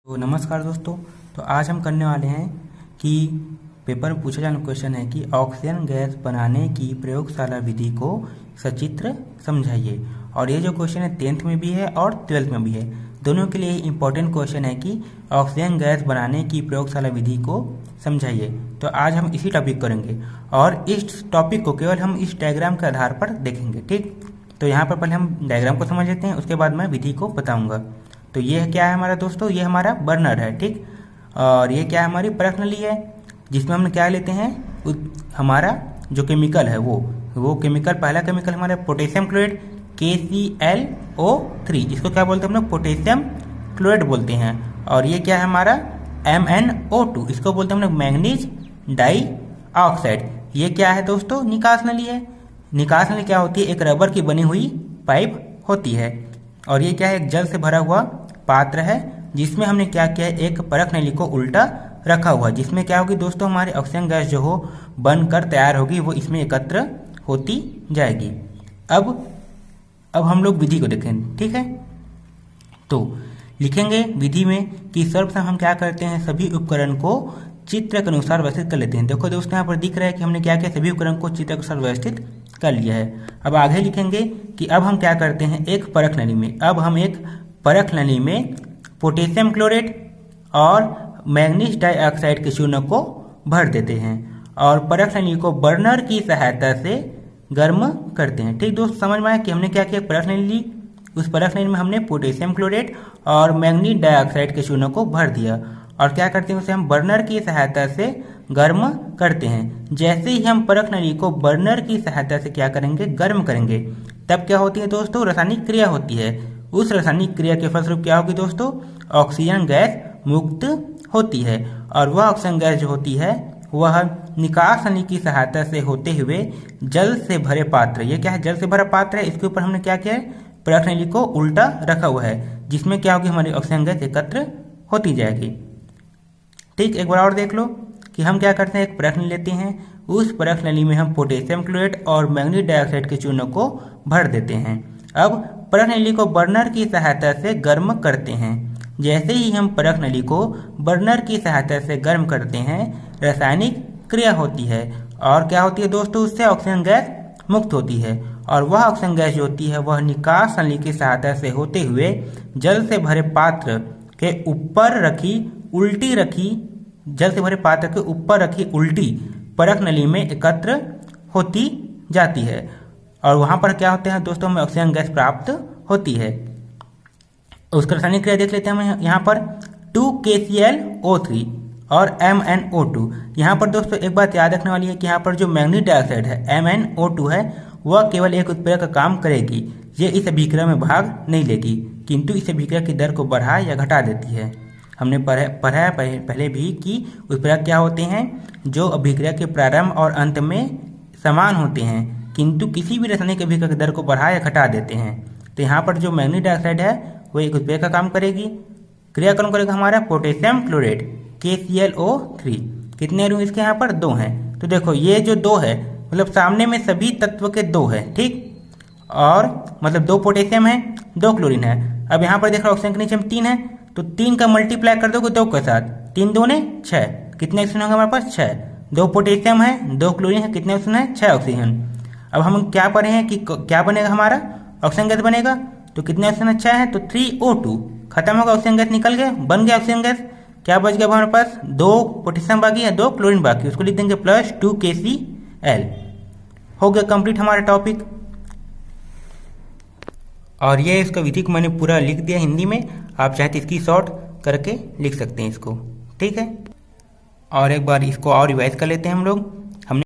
तो नमस्कार दोस्तों। तो आज हम करने वाले हैं कि पेपर में पूछा जाने क्वेश्चन है कि ऑक्सीजन गैस बनाने की प्रयोगशाला विधि को सचित्र समझाइए। और ये जो क्वेश्चन है 10th में भी है और 12th में भी है, दोनों के लिए इंपॉर्टेंट क्वेश्चन है कि ऑक्सीजन गैस बनाने की प्रयोगशाला विधि को समझाइए। तो आज हम इसी टॉपिक करेंगे और इस टॉपिक को केवल हम इस डायग्राम के आधार पर देखेंगे। ठीक, तो यहाँ पर पहले हम डायग्राम को समझ लेते हैं, उसके बाद मैं विधि को बताऊँगा। तो ये क्या है हमारा दोस्तों, ये हमारा बर्नर है। ठीक, और ये क्या है हमारी परख नली है, जिसमें हम क्या लेते हैं हमारा जो केमिकल है वो केमिकल, पहला केमिकल हमारा पोटेशियम क्लोराइड KClO3, इसको क्या बोलते हैं हम लोग, पोटेशियम क्लोराइड बोलते हैं। और ये क्या है हमारा MnO2, इसको बोलते हैं हम लोग मैंगनीज डाइऑक्साइड। ये क्या है दोस्तों, निकास नली है। निकास नली क्या होती है, एक रबर की बनी हुई पाइप होती है। और ये क्या है, एक जल से भरा हुआ पात्र है, जिसमें हमने क्या किया है, एक परख नली को उल्टा रखा हुआ, जिसमें क्या होगी दोस्तों, हमारी ऑक्सीजन गैस जो हो बनकर तैयार होगी, वो इसमें एकत्र होती जाएगी। अब हम लोग विधि को देखें। ठीक है, तो लिखेंगे विधि में कि सर्वप्रथम हम क्या करते हैं, सभी उपकरण को चित्र के अनुसार व्यवस्थित कर लेते हैं। देखो दोस्तों, यहाँ पर दिख रहा है कि हमने क्या किया, सभी उपकरण को चित्र के अनुसार व्यवस्थित कर लिया है। अब आगे लिखेंगे कि अब हम क्या करते हैं, एक परख नली में, अब हम एक परख नली में पोटेशियम क्लोराइड और मैंगनीज डाइऑक्साइड के चूर्ण को भर देते हैं और परख नली को बर्नर की सहायता से गर्म करते हैं। ठीक दोस्त, समझ में आया कि हमने क्या किया, परख नली ली, उस परख नली में हमने पोटेशियम क्लोराइड और मैंगनीज डाइऑक्साइड के चूर्ण को भर दिया और क्या करते हैं, उसे हम बर्नर की सहायता से गर्म करते हैं। जैसे ही हम परख नली को बर्नर की सहायता से क्या करेंगे, गर्म करेंगे, तब क्या होती है दोस्तों, रासायनिक क्रिया होती है। उस रासायनिक क्रिया के फलस्वरूप क्या होगी दोस्तों, ऑक्सीजन गैस मुक्त होती है। और वह ऑक्सीजन गैस जो होती है वह निकास नली की सहायता से होते हुए जल से भरे पात्र, ये क्या है, जल से भरा पात्र है, इसके ऊपर हमने क्या किया है, परख नली को उल्टा रखा हुआ है, जिसमें क्या होगी, हमारी ऑक्सीजन गैस एकत्र होती जाएगी। ठीक, एक बार और देख लो कि हम क्या करते हैं, एक परख नली लेते हैं, उस परख नली में हम पोटेशियम क्लोराइड और मैंगनीज डाइऑक्साइड के चूर्ण को भर देते हैं। अब परख नली को बर्नर की सहायता से गर्म करते हैं। जैसे ही हम परख नली को बर्नर की सहायता से गर्म करते हैं, रासायनिक क्रिया होती है और क्या होती है दोस्तों, उससे ऑक्सीजन गैस मुक्त होती है। और वह ऑक्सीजन गैस जो होती है वह निकास नली की सहायता से होते हुए जल से भरे पात्र के ऊपर रखी जल से भरे पात्र के ऊपर रखी उल्टी परख नली में एकत्र होती जाती है और वहां पर क्या होते हैं दोस्तों, हमें ऑक्सीजन गैस प्राप्त होती है। उसका रासायनिक क्रिया देख लेते हैं हम यहाँ पर 2KClO3 और MnO2। यहाँ पर दोस्तों एक बात याद रखने वाली है कि यहाँ पर जो मैंगनीज डाइऑक्साइड है MnO2 है, वह केवल एक उत्प्रेरक का काम करेगी, ये इस अभिक्रिया में भाग नहीं लेगी, किंतु इस अभिक्रिया की दर को बढ़ा या घटा देती है। हमने पढ़ा पहले भी कि उत्प्रेरक क्या होते हैं, जो अभिक्रिया के प्रारंभ और अंत में समान होते हैं, किंतु किसी भी रासायनिक अभिक्रिया की दर को बढ़ा या घटा देते हैं। तो यहाँ पर जो मैंगनीज डाइऑक्साइड है वो एक उत्प्रेरक का काम करेगी। क्रिया कौन करेगा, हमारा पोटेशियम क्लोराइड KClO3। कितने अणु इसके यहाँ पर, 2 हैं। तो देखो ये जो 2 है, मतलब सामने में सभी तत्व के 2 है। ठीक, और मतलब 2 पोटेशियम है, 2 क्लोरीन है। अब यहाँ पर देख रहे हो ऑक्सीजन के नीचे में 3 है, तो 3 का मल्टीप्लाई कर दोगे 2 के साथ, 3 दूने 6, कितने ऑक्सीजन होंगे हमारे पास, 6। 2 पोटेशियम है, 2 क्लोरीन है, कितने ऑक्सीजन है, 6 ऑक्सीजन। अब हम क्या पढ़े हैं कि क्या बनेगा, हमारा ऑक्सीजन गैस बनेगा, तो कितने ऑक्सीजन, 6 है, तो 3O2 खत्म होगा, ऑक्सीजन गैस निकल गया, बन गया ऑक्सीजन गैस। क्या बच गया हमारे पास, 2 पोटेशियम बाकी है, 2 क्लोरीन बाकी, उसको लिख देंगे प्लस 2KCl। हो गया कंप्लीट हमारा टॉपिक। और ये इसका विधि को मैंने पूरा लिख दिया हिंदी में, आप चाहे तो इसकी शॉर्ट करके लिख सकते हैं इसको। ठीक है, और एक बार इसको और रिवाइज कर लेते हैं हम लोग।